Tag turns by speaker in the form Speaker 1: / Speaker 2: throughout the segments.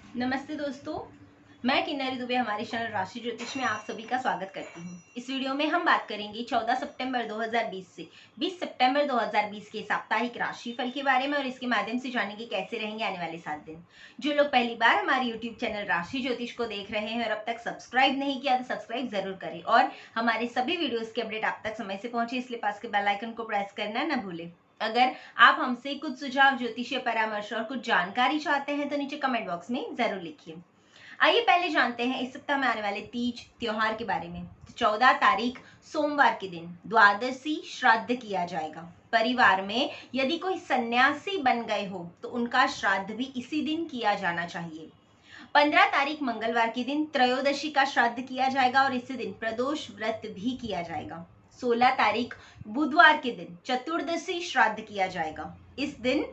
Speaker 1: नमस्ते दोस्तों, मैं किन्नरी दुबे हमारे चैनल राशि ज्योतिष में आप सभी का स्वागत करती हूँ। इस वीडियो में हम बात करेंगे 14 सितंबर 2020 से 20 सितंबर 2020 के साप्ताहिक राशिफल के बारे में और इसके माध्यम से जानेंगे कैसे रहेंगे आने वाले 7 दिन। जो लोग पहली बार हमारे यूट्यूब चैनल राशि ज्योतिष को देख रहे हैं और अब तक सब्सक्राइब नहीं किया तो सब्सक्राइब जरूर करें और हमारे सभी वीडियोज के अपडेट आप तक समय से पहुंचे, इसलिए पास के बेल आइकन को प्रेस करना न भूलें। अगर आप हमसे कुछ सुझाव, ज्योतिषीय परामर्श और कुछ जानकारी चाहते हैं तो नीचे कमेंट बॉक्स में जरूर लिखिए। आइए पहले जानते हैं इस सप्ताह में आने वाले तीज त्योहार के बारे में। 14 तारीख सोमवार के दिन द्वादशी श्राद्ध किया जाएगा। परिवार में यदि कोई सन्यासी बन गए हो तो उनका श्राद्ध भी इसी दिन किया जाना चाहिए। 15 तारीख मंगलवार के दिन त्रयोदशी का श्राद्ध किया जाएगा और इसी दिन प्रदोष व्रत भी किया जाएगा। 16 तारीख बुधवार के दिन चतुर्दशी श्राद्ध किया जाएगा। इस दिन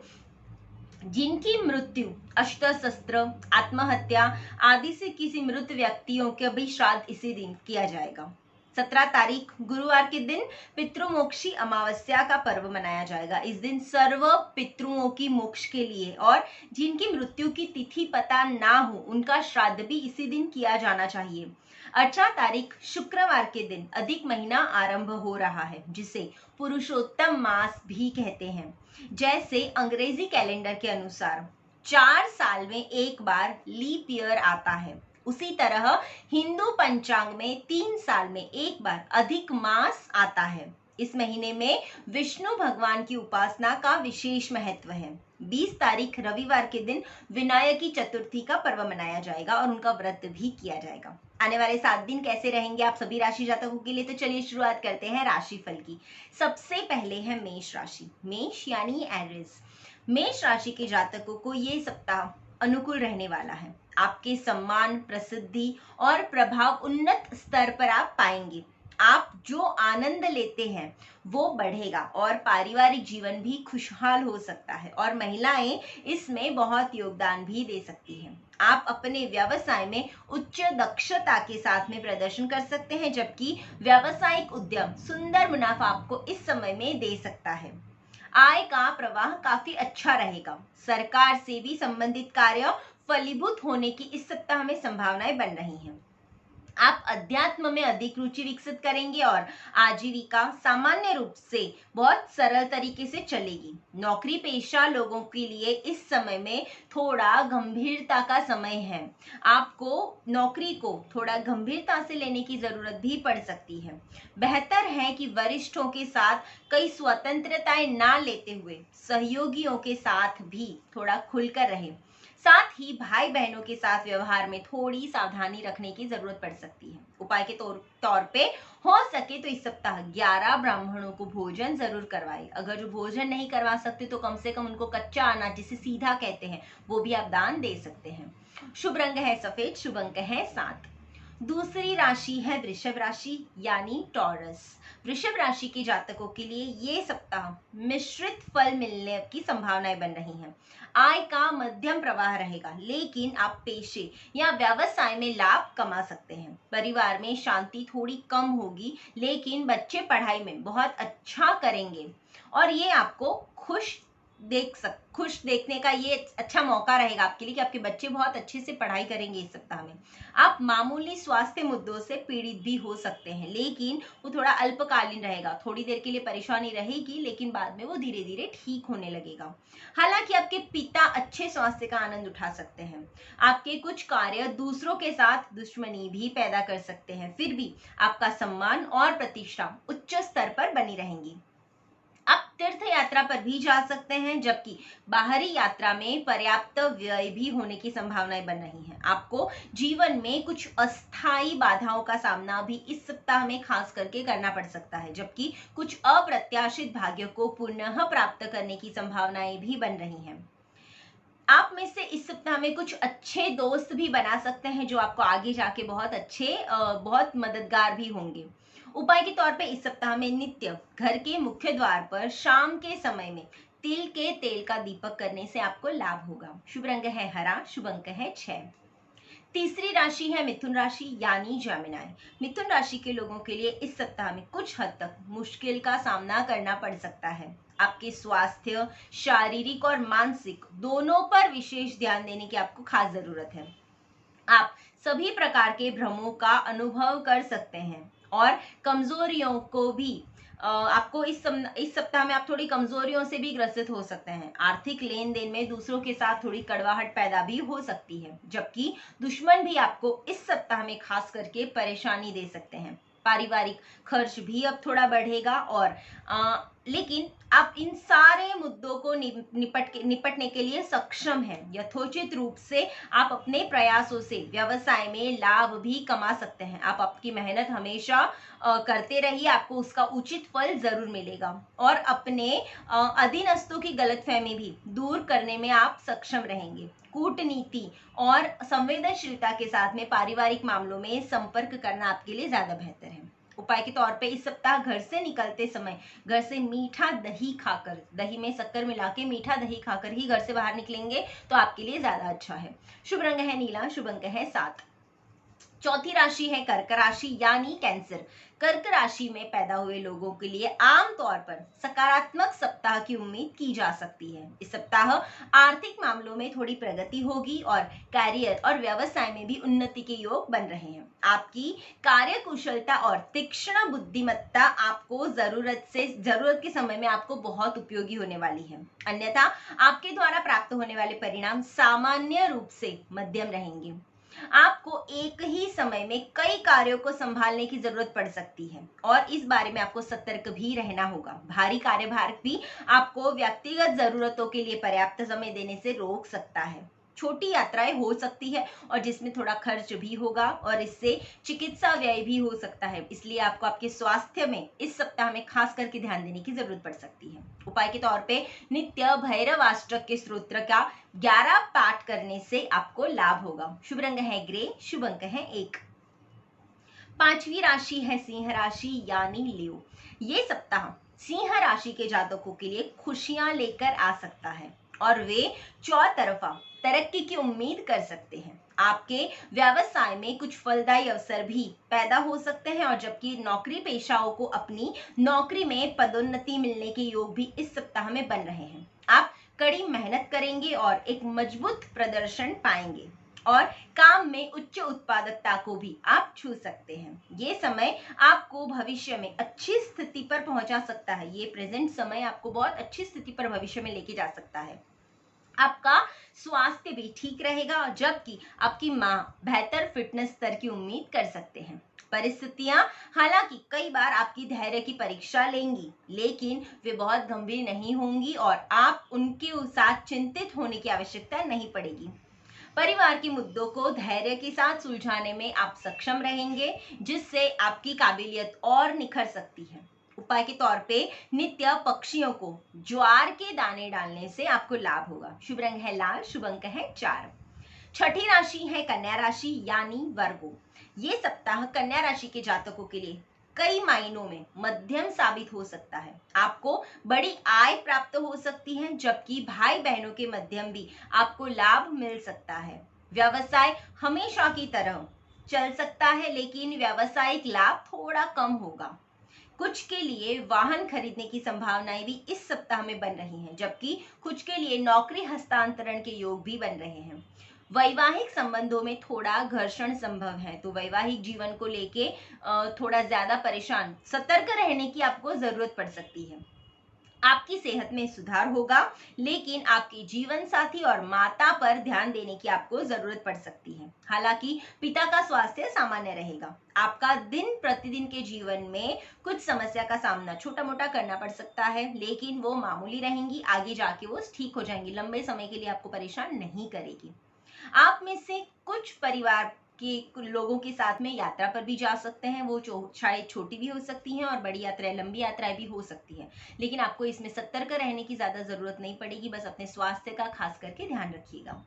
Speaker 1: जिनकी मृत्यु अष्टशस्त्र, आत्महत्या आदि से किसी मृत व्यक्तियों के भी श्राद्ध इसी दिन किया जाएगा। 17 तारीख गुरुवार के दिन पितृमोक्षी अमावस्या का पर्व मनाया जाएगा। इस दिन सर्व पितृओं की मोक्ष के लिए और जिनकी मृत्यु की तिथि पता ना हो उनका श्राद्ध भी इसी दिन किया जाना चाहिए। 18 तारीख शुक्रवार के दिन अधिक महीना आरंभ हो रहा है, जिसे पुरुषोत्तम मास भी कहते हैं। जैसे अंग्रेजी कैलेंडर के अनुसार 4 साल में एक बार लीप ईयर आता है, उसी तरह हिंदू पंचांग में 3 साल में एक बार अधिक मास आता है। इस महीने में विष्णु भगवान की उपासना का विशेष महत्व है। 20 तारीख रविवार के दिन विनायकी चतुर्थी का पर्व मनाया जाएगा और उनका व्रत भी किया जाएगा। आने वाले 7 दिन कैसे रहेंगे आप सभी राशि जातकों के लिए, तो चलिए शुरुआत करते हैं राशिफल की। सबसे पहले है मेष राशि। मेष यानी एरिस। मेष राशि के जातकों को ये सप्ताह अनुकूल रहने वाला है। आपके सम्मान, प्रसिद्धि और प्रभाव उन्नत स्तर पर आप पाएंगे। आप जो आनंद लेते हैं वो बढ़ेगा और पारिवारिक जीवन भी खुशहाल हो सकता है और महिलाएं इसमें बहुत योगदान भी दे सकती हैं। आप अपने व्यवसाय में उच्च दक्षता के साथ में प्रदर्शन कर सकते हैं, जबकि व्यावसायिक उद्यम सुंदर मुनाफा आपको इस समय में दे सकता है। आय का प्रवाह काफी अच्छा रहेगा। सरकार से भी संबंधित कार्य फलीभूत होने की इस सप्ताह में संभावनाएं बन रही हैं। आप अध्यात्म में अधिक रुचि विकसित करेंगे और आजीविका सामान्य रूप से बहुत सरल तरीके से चलेगी। नौकरी पेशा लोगों के लिए इस समय में थोड़ा गंभीरता का समय है। आपको नौकरी को थोड़ा गंभीरता से लेने की जरूरत भी पड़ सकती है। बेहतर है कि वरिष्ठों के साथ कई स्वतंत्रताएं ना लेते हुए सहयोगियों के साथ भी थोड़ा खुलकर रहें। साथ ही भाई बहनों के साथ व्यवहार में थोड़ी सावधानी रखने की जरूरत पड़ सकती है। उपाय के तौर पे हो सके तो इस सप्ताह 11 ब्राह्मणों को भोजन जरूर करवाएं। अगर जो भोजन नहीं करवा सकते तो कम से कम उनको कच्चा अनाज, जिसे सीधा कहते हैं, वो भी आप दान दे सकते हैं। शुभ रंग है सफेद, शुभ अंक है 7। दूसरी राशि है वृषभ राशि यानी टॉरस। वृषभ राशि के जातकों के लिए ये सप्ताह मिश्रित फल मिलने की संभावनाएं बन रही हैं। आय का मध्यम प्रवाह रहेगा, लेकिन आप पेशे या व्यवसाय में लाभ कमा सकते हैं। परिवार में शांति थोड़ी कम होगी, लेकिन बच्चे पढ़ाई में बहुत अच्छा करेंगे और ये आपको खुश देखने का ये अच्छा मौका रहेगा आपके लिए कि आपके बच्चे बहुत अच्छे से पढ़ाई करेंगे इस सप्ताह में। आप मामूली स्वास्थ्य मुद्दों से पीड़ित भी हो सकते हैं, लेकिन वो थोड़ा अल्पकालीन रहेगा। थोड़ी देर के लिए परेशानी रहेगी, लेकिन बाद में वो धीरे धीरे ठीक होने लगेगा। हालांकि आपके पिता अच्छे स्वास्थ्य का आनंद उठा सकते हैं। आपके कुछ कार्य दूसरों के साथ दुश्मनी भी पैदा कर सकते हैं, फिर भी आपका सम्मान और प्रतिष्ठा उच्च स्तर पर बनी रहेंगी। आप तीर्थ यात्रा पर भी जा सकते हैं, जबकि बाहरी यात्रा में पर्याप्त व्यय भी होने की संभावनाएं बन रही हैं। आपको जीवन में कुछ अस्थायी बाधाओं का सामना भी इस सप्ताह में खास करके करना पड़ सकता है, जबकि कुछ अप्रत्याशित भाग्य को पुनः प्राप्त करने की संभावनाएं भी बन रही हैं। आप में से इस सप्ताह में कुछ अच्छे दोस्त भी बना सकते हैं, जो आपको आगे जाके बहुत मददगार भी होंगे। उपाय के तौर पे इस सप्ताह में नित्य घर के मुख्य द्वार पर शाम के समय में तिल के तेल का दीपक करने से आपको लाभ होगा। शुभ रंग है हरा, शुभ अंक है 6। तीसरी राशि है मिथुन राशि यानी जेमिनी। मिथुन राशि के लोगों के लिए इस सप्ताह में कुछ हद तक मुश्किल का सामना करना पड़ सकता है। आपके स्वास्थ्य, शारीरिक और मानसिक दोनों पर विशेष ध्यान देने की आपको खास जरूरत है। आप सभी प्रकार के भ्रमों का अनुभव कर सकते हैं और कमजोरियों को भी आपको इस सप्ताह में आप थोड़ी कमजोरियों से भी ग्रसित हो सकते हैं। आर्थिक लेन देन में दूसरों के साथ थोड़ी कड़वाहट पैदा भी हो सकती है, जबकि दुश्मन भी आपको इस सप्ताह में खास करके परेशानी दे सकते हैं। पारिवारिक खर्च भी अब थोड़ा बढ़ेगा और लेकिन आप इन सारे मुद्दों को निपटने के लिए सक्षम हैं। यथोचित रूप से आप अपने प्रयासों से व्यवसाय में लाभ भी कमा सकते हैं। आप आपकी मेहनत हमेशा करते रहिए, आपको उसका उचित फल जरूर मिलेगा और अपने अधीनस्थों की गलतफहमी भी दूर करने में आप सक्षम रहेंगे। कूटनीति और संवेदनशीलता के साथ में पारिवारिक मामलों में संपर्क करना आपके लिए ज्यादा बेहतर है। उपाय के तौर पे इस सप्ताह घर से निकलते समय घर से मीठा दही खाकर, दही में शक्कर मिला के मीठा दही खाकर ही घर से बाहर निकलेंगे तो आपके लिए ज्यादा अच्छा है। शुभ रंग है नीला, शुभ अंक है 7। चौथी राशि है कर्क राशि यानी कैंसर। कर्क राशि में पैदा हुए लोगों के लिए आमतौर पर सकारात्मक सप्ताह की उम्मीद की जा सकती है। इस सप्ताह आर्थिक मामलों में थोड़ी प्रगति होगी और कैरियर और व्यवसाय में भी उन्नति के योग बन रहे हैं। आपकी कार्य कुशलता और तीक्ष्ण बुद्धिमत्ता आपको जरूरत के समय में आपको बहुत उपयोगी होने वाली है। अन्यथा आपके द्वारा प्राप्त होने वाले परिणाम सामान्य रूप से मध्यम रहेंगे। आपको एक ही समय में कई कार्यों को संभालने की जरूरत पड़ सकती है और इस बारे में आपको सतर्क भी रहना होगा। भारी कार्यभार भी आपको व्यक्तिगत जरूरतों के लिए पर्याप्त समय देने से रोक सकता है। छोटी यात्राएं हो सकती है और जिसमें थोड़ा खर्च भी होगा और इससे चिकित्सा व्यय भी हो सकता है, इसलिए आपको आपके स्वास्थ्य में इस सप्ताह में खास करके ध्यान देने की जरूरत पड़ सकती है। उपाय के तौर पे नित्य भैरवाष्टक के स्तोत्र का 11 पाठ करने से आपको लाभ होगा। शुभ रंग है ग्रे, शुभ अंक है 1। पांचवी राशि है सिंह राशि यानी लियो। ये सप्ताह सिंह राशि के जातकों के लिए खुशियां लेकर आ सकता है और वे चौतरफा तरक्की की उम्मीद कर सकते हैं। आपके व्यवसाय में कुछ फलदायी अवसर भी पैदा हो सकते हैं और जबकि नौकरी पेशाओं को अपनी नौकरी में पदोन्नति मिलने के योग भी इस सप्ताह में बन रहे हैं। आप कड़ी मेहनत करेंगे और एक मजबूत प्रदर्शन पाएंगे और काम में उच्च उत्पादकता को भी आप छू सकते हैं। ये समय आपको भविष्य में अच्छी स्थिति पर पहुंचा सकता है। ये प्रेजेंट समय आपको बहुत अच्छी स्थिति पर भविष्य में लेके जा सकता है। आपका स्वास्थ्य भी ठीक रहेगा और जबकि आपकी मां बेहतर फिटनेस स्तर की उम्मीद कर सकते हैं। परिस्थितियां हालांकि कई बार आपकी धैर्य की परीक्षा लेंगी, लेकिन वे बहुत गंभीर नहीं होंगी और आप उनके साथ चिंतित होने की आवश्यकता नहीं पड़ेगी। परिवार के मुद्दों को धैर्य के साथ सुलझाने में आप सक्षम रहेंगे, जिससे आपकी काबिलियत और निखर सकती है। उपाय के तौर पे नित्य पक्षियों को ज्वार के दाने डालने से आपको लाभ होगा। शुभ रंग है लाल, शुभ अंक है 4। छठी राशि है कन्या राशि यानी वर्गो। ये सप्ताह कन्या राशि के जातकों के लिए कई मायनों में मध्यम साबित हो सकता है। आपको बड़ी आय प्राप्त हो सकती है, जबकि भाई बहनों के मध्यम भी आपको लाभ मिल सकता है। व्यवसाय हमेशा की तरह चल सकता है, लेकिन व्यावसायिक लाभ थोड़ा कम होगा। कुछ के लिए वाहन खरीदने की संभावनाएं भी इस सप्ताह में बन रही हैं, जबकि कुछ के लिए नौकरी हस्तांतरण के योग भी बन रहे हैं। वैवाहिक संबंधों में थोड़ा घर्षण संभव है, तो वैवाहिक जीवन को लेके थोड़ा ज्यादा परेशान, सतर्क रहने की आपको जरूरत पड़ सकती है। आपकी सेहत में सुधार होगा, लेकिन आपके जीवन साथी और माता पर ध्यान देने की आपको जरूरत पड़ सकती है। हालांकि पिता का स्वास्थ्य सामान्य रहेगा। आपका दिन प्रतिदिन के जीवन में कुछ समस्या का सामना छोटा मोटा करना पड़ सकता है, लेकिन वो मामूली रहेंगी, आगे जाके वो ठीक हो जाएंगी, लंबे समय के लिए आपको परेशान नहीं करेगी। आप में से कुछ परिवार के लोगों के साथ में यात्रा पर भी जा सकते हैं। वो शायद छोटी भी हो सकती हैं और बड़ी यात्राएं, लंबी यात्राएं भी हो सकती है, लेकिन आपको इसमें सतर्क रहने की ज्यादा जरूरत नहीं पड़ेगी। बस अपने स्वास्थ्य का खास करके ध्यान रखिएगा।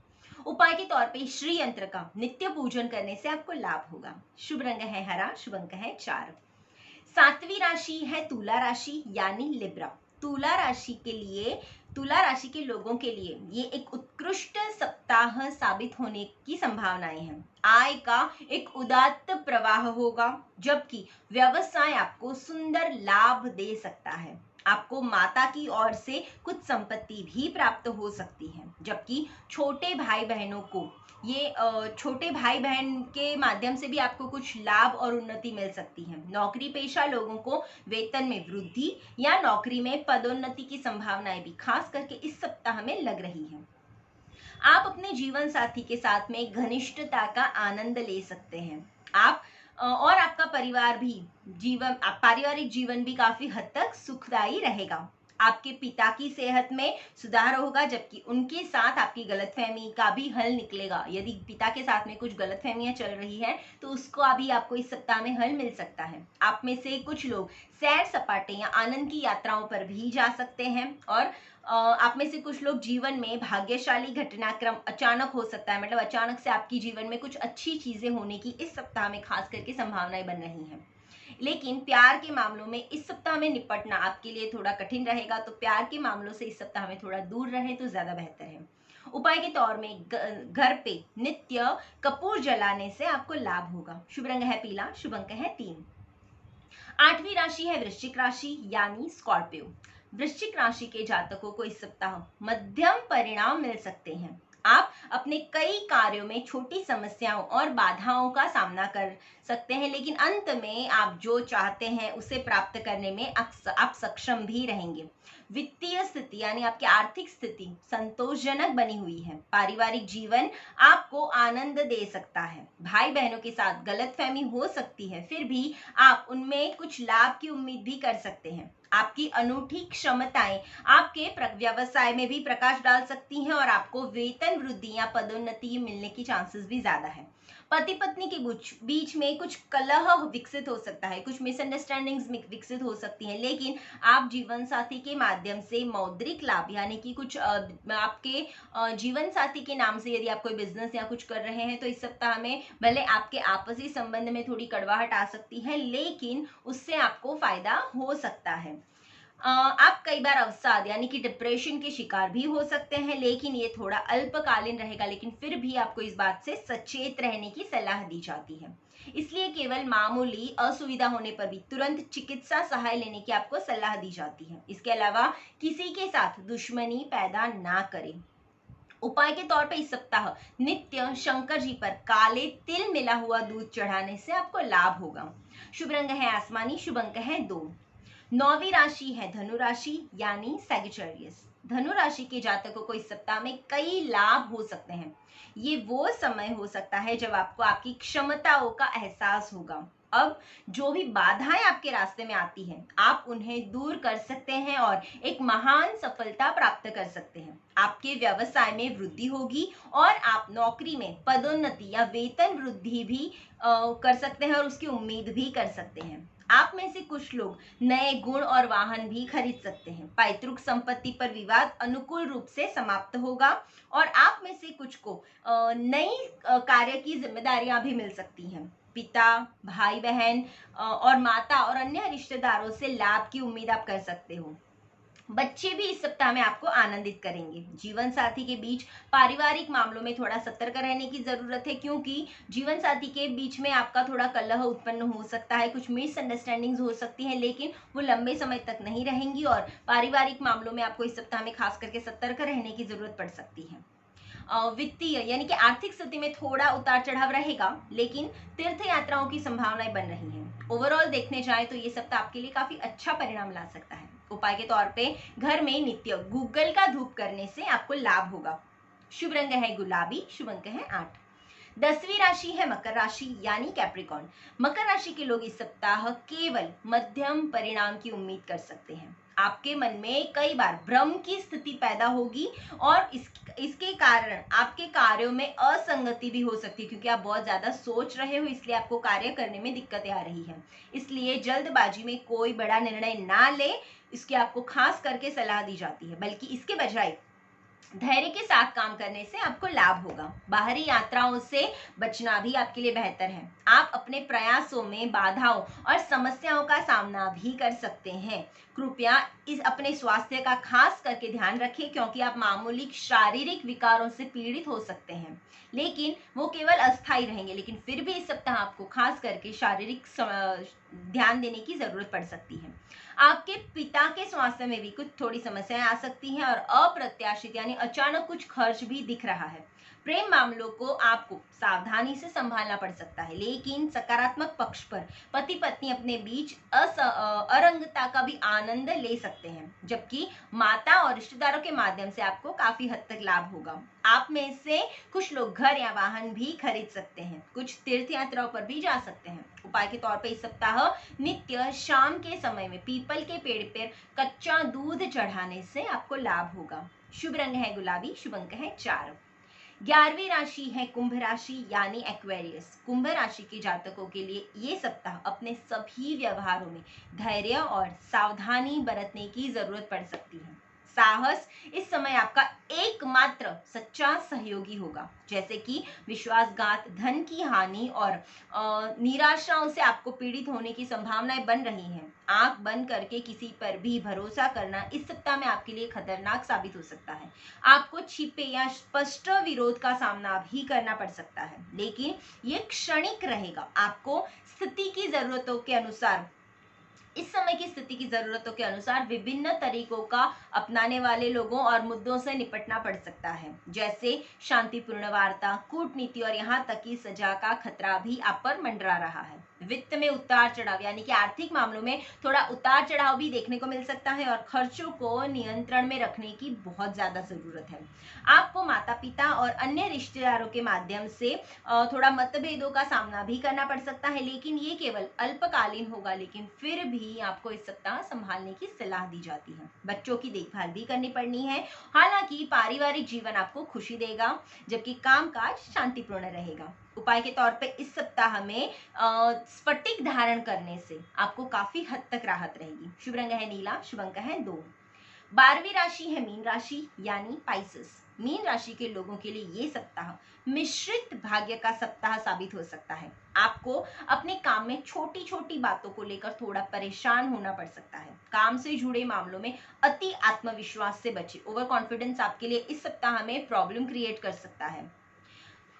Speaker 1: उपाय के तौर पे श्री यंत्र का नित्य पूजन करने से आपको लाभ होगा। शुभ रंग है हरा, शुभ अंक है 4। सातवीं राशि है तुला राशि यानी लिब्रा। तुला राशि के लिए, तुला राशि के लोगों के लिए ये एक उत्कृष्ट सप्ताह साबित होने की संभावनाएं हैं। आय का एक उदात्त प्रवाह होगा, जबकि व्यवसाय आपको सुंदर लाभ दे सकता है। आपको माता की ओर से कुछ संपत्ति भी प्राप्त हो सकती है, जबकि छोटे भाई बहनों को ये छोटे भाई बहन के माध्यम से भी आपको कुछ लाभ और उन्नति मिल सकती है। नौकरी पेशा लोगों को वेतन में वृद्धि या नौकरी में पदोन्नति की संभावनाएं भी खास करके इस सप्ताह में लग रही है। आप अपने जीवन साथी के साथ में घनिष्ठता का आनंद ले सकते हैं। आप और आपका परिवार भी पारिवारिक जीवन भी काफी हद तक सुखदायी रहेगा। आपके पिता की सेहत में सुधार होगा, जबकि उनके साथ आपकी गलतफहमी का भी हल निकलेगा। यदि पिता के साथ में कुछ गलतफहमियां चल रही है तो उसको अभी आपको इस सप्ताह में हल मिल सकता है। आप में से कुछ लोग सैर सपाटे या आनंद की यात्राओं पर भी जा सकते हैं, और आप में से कुछ लोग जीवन में भाग्यशाली घटनाक्रम अचानक हो सकता है, मतलब अचानक से आपकी जीवन में कुछ अच्छी चीजें होने की इस सप्ताह में खास करके संभावनाएं बन रही हैं। लेकिन प्यार के मामलों में इस सप्ताह में निपटना आपके लिए थोड़ा कठिन रहेगा, तो प्यार के मामलों से इस सप्ताह में थोड़ा दूर रहें तो ज्यादा बेहतर है। उपाय के तौर में घर पे नित्य कपूर जलाने से आपको लाभ होगा। शुभ रंग है पीला, शुभ अंक है 3। 8वीं राशि है वृश्चिक राशि यानी स्कॉर्पियो। वृश्चिक राशि के जातकों को इस सप्ताह मध्यम परिणाम मिल सकते हैं। आप अपने कई कार्यों में छोटी समस्याओं और बाधाओं का सामना कर सकते हैं, लेकिन अंत में आप जो चाहते हैं उसे प्राप्त करने में आप सक्षम भी रहेंगे। वित्तीय स्थिति यानी आपकी आर्थिक स्थिति संतोषजनक बनी हुई है। पारिवारिक जीवन आपको आनंद दे सकता है। भाई बहनों के साथ गलतफहमी हो सकती है, फिर भी आप उनमें कुछ लाभ की उम्मीद भी कर सकते हैं। आपकी अनूठी क्षमताएं आपके व्यवसाय में भी प्रकाश डाल सकती हैं और आपको वेतन वृद्धि या पदोन्नति मिलने की चांसेस भी ज्यादा है। पति पत्नी के बीच में कुछ कलह विकसित हो सकता है, कुछ मिसअंडरस्टैंडिंग्स विकसित हो सकती हैं, लेकिन आप जीवन साथी के माध्यम से मौद्रिक लाभ यानी कि कुछ आपके जीवन साथी के नाम से यदि आप कोई बिजनेस या कुछ कर रहे हैं तो इस सप्ताह में भले आपके आपसी संबंध में थोड़ी कड़वाहट आ सकती है, लेकिन उससे आपको फायदा हो सकता है। आप कई बार अवसाद यानी कि डिप्रेशन के शिकार भी हो सकते हैं, लेकिन ये थोड़ा अल्पकालीन रहेगा। लेकिन फिर भी आपको इस बात से सचेत रहने की सलाह दी जाती है। इसलिए केवल मामूली असुविधा होने पर भी तुरंत चिकित्सा सहाय लेने की आपको सलाह दी जाती है। इसके अलावा किसी के साथ दुश्मनी पैदा ना करें। उपाय के तौर पे इस सप्ताह नित्य शंकर जी पर काले तिल मिला हुआ दूध चढ़ाने से आपको लाभ होगा। शुभ रंग है आसमानी, शुभ अंक है 2। 9वीं राशि है धनु राशि यानी सैजिटेरियस। धनु राशि के जातकों को इस सप्ताह में कई लाभ हो सकते हैं। ये वो समय हो सकता है जब आपको आपकी क्षमताओं का एहसास होगा। अब जो भी बाधाएं आपके रास्ते में आती हैं, आप उन्हें दूर कर सकते हैं और एक महान सफलता प्राप्त कर सकते हैं। आपके व्यवसाय में वृद्धि होगी और आप नौकरी में पदोन्नति या वेतन वृद्धि भी कर सकते हैं और उसकी उम्मीद भी कर सकते हैं। आप में से कुछ लोग नए गुण और वाहन भी खरीद सकते हैं। पैतृक संपत्ति पर विवाद अनुकूल रूप से समाप्त होगा और आप में से कुछ को नई कार्य की जिम्मेदारियां भी मिल सकती हैं। पिता, भाई बहन और माता और अन्य रिश्तेदारों से लाभ की उम्मीद आप कर सकते हो। बच्चे भी इस सप्ताह में आपको आनंदित करेंगे। जीवन साथी के बीच पारिवारिक मामलों में थोड़ा सतर्क रहने की जरूरत है, क्योंकि जीवन साथी के बीच में आपका थोड़ा कलह उत्पन्न हो सकता है, कुछ मिसअंडरस्टैंडिंग्स हो सकती हैं, लेकिन वो लंबे समय तक नहीं रहेंगी और पारिवारिक मामलों में आपको इस सप्ताह में खास करके सतर्क रहने की जरूरत पड़ सकती है। वित्तीय यानी कि आर्थिक स्थिति में थोड़ा उतार चढ़ाव रहेगा, लेकिन तीर्थ यात्राओं की संभावनाएं बन रही हैं। ओवरऑल देखने जाए तो ये सप्ताह आपके लिए काफी अच्छा परिणाम ला सकता है। उपाय के तौर पे घर में नित्य गूगल का धूप करने से आपको लाभ होगा। शुभ रंग है गुलाबी, शुभ अंक है 8। 10वीं राशि है मकर राशि यानी कैप्रिकॉर्न। मकर राशि के लोग इस सप्ताह केवल मध्यम परिणाम की उम्मीद कर सकते हैं। आपके मन में कई बार भ्रम की स्थिति पैदा होगी और इसके कारण आपके कार्यों में असंगति भी हो सकती है, क्योंकि आप बहुत ज्यादा सोच रहे हो, इसलिए आपको कार्य करने में दिक्कतें आ रही है। इसलिए जल्दबाजी में कोई बड़ा निर्णय ना ले, इसकी आपको खास करके सलाह दी जाती है, बल्कि इसके बजाय धैर्य के साथ काम करने से आपको लाभ होगा। बाहरी यात्राओं से बचना भी आपके लिए बेहतर है। आप अपने प्रयासों में बाधाओं और समस्याओं का सामना भी कर सकते हैं। कृपया इस अपने स्वास्थ्य का खास करके ध्यान रखें, क्योंकि आप मामूली शारीरिक विकारों से पीड़ित हो सकते हैं, लेकिन वो केवल अस्थायी रहेंगे। लेकिन फिर भी इस सप्ताह आपको खास करके शारीरिक ध्यान देने की जरूरत पड़ सकती है। आपके पिता के स्वास्थ्य में भी कुछ थोड़ी समस्याएं आ सकती हैं और अप्रत्याशित यानी अचानक कुछ खर्च भी दिख रहा है। प्रेम मामलों को आपको सावधानी से संभालना पड़ सकता है, लेकिन सकारात्मक पक्ष पर पति पत्नी अपने बीच अरंगता का भी आनंद ले सकते हैं, जबकि माता और रिश्तेदारों के माध्यम से आपको काफी हद तक लाभ होगा। आप में से कुछ लोग घर या वाहन भी खरीद सकते हैं, कुछ तीर्थ यात्राओं पर भी जा सकते हैं। उपाय के तौर पर इस सप्ताह नित्य शाम के समय में पीपल के पेड़ पर कच्चा दूध चढ़ाने से आपको लाभ होगा। शुभ रंग है गुलाबी, शुभ अंक है 4। 11वीं राशि है कुंभ राशि यानी एक्वेरियस। कुंभ राशि के जातकों के लिए ये सप्ताह अपने सभी व्यवहारों में धैर्य और सावधानी बरतने की जरूरत पड़ सकती है। साहस इस समय आपका एकमात्र सच्चा सहयोगी होगा, जैसे कि विश्वासघात, धन की हानि और निराशाओं से आपको पीड़ित होने की संभावनाएं बन रही हैं। आंख बंद करके किसी पर भी भरोसा करना इस सप्ताह में आपके लिए खतरनाक साबित हो सकता है। आपको छिपे या स्पष्ट विरोध का सामना भी करना पड़ सकता है, लेकिन ये क्षणिक रहेगा। आपको स्थिति की जरूरतों के अनुसार इस समय की स्थिति की जरूरतों के अनुसार विभिन्न तरीकों का अपनाने वाले लोगों और मुद्दों से निपटना पड़ सकता है, जैसे शांतिपूर्ण वार्ता, कूटनीति और यहाँ तक कि सजा का खतरा भी आप पर मंडरा रहा है। वित्त में उतार चढ़ाव यानी कि आर्थिक मामलों में थोड़ा उतार चढ़ाव भी देखने को मिल सकता है और खर्चों को नियंत्रण में रखने की बहुत ज्यादा जरूरत है। आपको माता पिता और अन्य रिश्तेदारों के माध्यम से थोड़ा मतभेदों का सामना भी करना पड़ सकता है, लेकिन ये केवल अल्पकालीन होगा। लेकिन फिर भी आपको इस सप्ताह संभालने की सलाह दी जाती है। बच्चों की देखभाल भी करनी पड़नी है। हालांकि पारिवारिक जीवन आपको खुशी देगा, जबकि कामकाज शांतिपूर्ण रहेगा। उपाय के तौर पे इस सप्ताह में स्फटिक धारण करने से आपको काफी हद तक राहत रहेगी। शुभ रंग है नीला, शुभ अंक है 2। 12वीं राशि है मीन राशि यानी पाइसेस। मीन राशि के लोगों के लिए ये सप्ताह मिश्रित भाग्य का सप्ताह साबित हो सकता है। आपको अपने काम में छोटी छोटी बातों को लेकर थोड़ा परेशान होना पड़ सकता है। काम से जुड़े मामलों में अति आत्मविश्वास से बचे। ओवर कॉन्फिडेंस आपके लिए इस सप्ताह में प्रॉब्लम क्रिएट कर सकता है।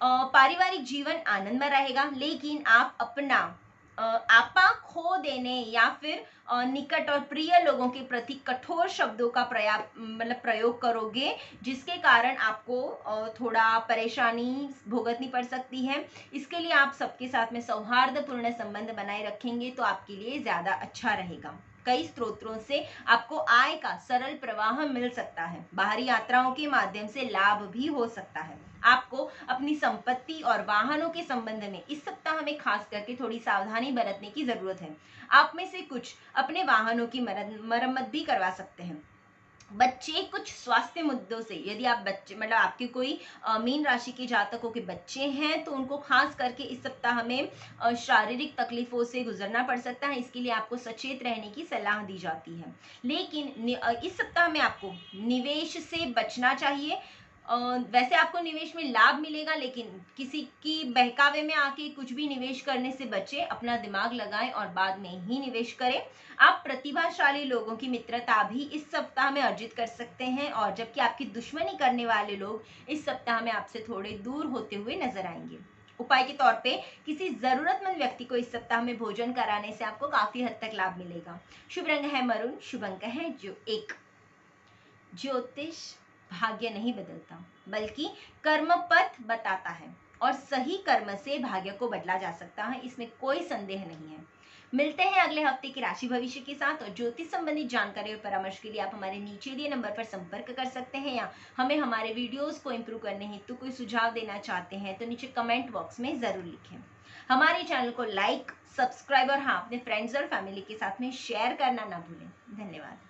Speaker 1: पारिवारिक जीवन आनंदमय रहेगा, लेकिन आप अपना आपा खो देने या फिर निकट और प्रिय लोगों के प्रति कठोर शब्दों का प्रयोग करोगे, जिसके कारण आपको थोड़ा परेशानी भुगतनी पड़ सकती है। इसके लिए आप सबके साथ में सौहार्दपूर्ण संबंध बनाए रखेंगे तो आपके लिए ज्यादा अच्छा रहेगा। कई स्रोतों से आपको आय का सरल प्रवाह मिल सकता है। बाहरी यात्राओं के माध्यम से लाभ भी हो सकता है। आपको अपनी संपत्ति और वाहनों के संबंध में इस सप्ताह में खास करके थोड़ी सावधानी बरतने की जरूरत है। आप में से कुछ अपने वाहनों की मरम्मत भी करवा सकते हैं। बच्चे कुछ स्वास्थ्य मुद्दों से, यदि आप बच्चे आपके कोई मीन राशि के जातकों के बच्चे हैं तो उनको खास करके इस सप्ताह में शारीरिक तकलीफों से गुजरना पड़ सकता है। इसके लिए आपको सचेत रहने की सलाह दी जाती है। लेकिन इस सप्ताह में आपको निवेश से बचना चाहिए। वैसे आपको निवेश में लाभ मिलेगा, लेकिन किसी की बहकावे में आके कुछ भी निवेश करने से बचे। अपना दिमाग लगाएं और बाद में ही निवेश करें। आप प्रतिभाशाली लोगों की मित्रता भी इस सप्ताह में अर्जित कर सकते हैं, और जबकि आपकी दुश्मनी करने वाले लोग इस सप्ताह में आपसे थोड़े दूर होते हुए नजर आएंगे। उपाय के तौर पे किसी जरूरतमंद व्यक्ति को इस सप्ताह में भोजन कराने से आपको काफी हद तक लाभ मिलेगा। शुभ रंग है मरून, शुभ अंक है जो 1। ज्योतिष भाग्य नहीं बदलता, बल्कि कर्म पथ बताता है, और सही कर्म से भाग्य को बदला जा सकता है, इसमें कोई संदेह नहीं है। मिलते हैं अगले हफ्ते की राशि भविष्य के साथ। और ज्योतिष संबंधित जानकारी और परामर्श के लिए आप हमारे नीचे दिए नंबर पर संपर्क कर सकते हैं, या हमें हमारे वीडियोस को इम्प्रूव करने हेतु कोई सुझाव देना चाहते हैं तो नीचे कमेंट बॉक्स में जरूर लिखें। हमारे चैनल को लाइक, सब्सक्राइब और हाँ, अपने फ्रेंड्स और फैमिली के साथ में शेयर करना ना भूलें। धन्यवाद।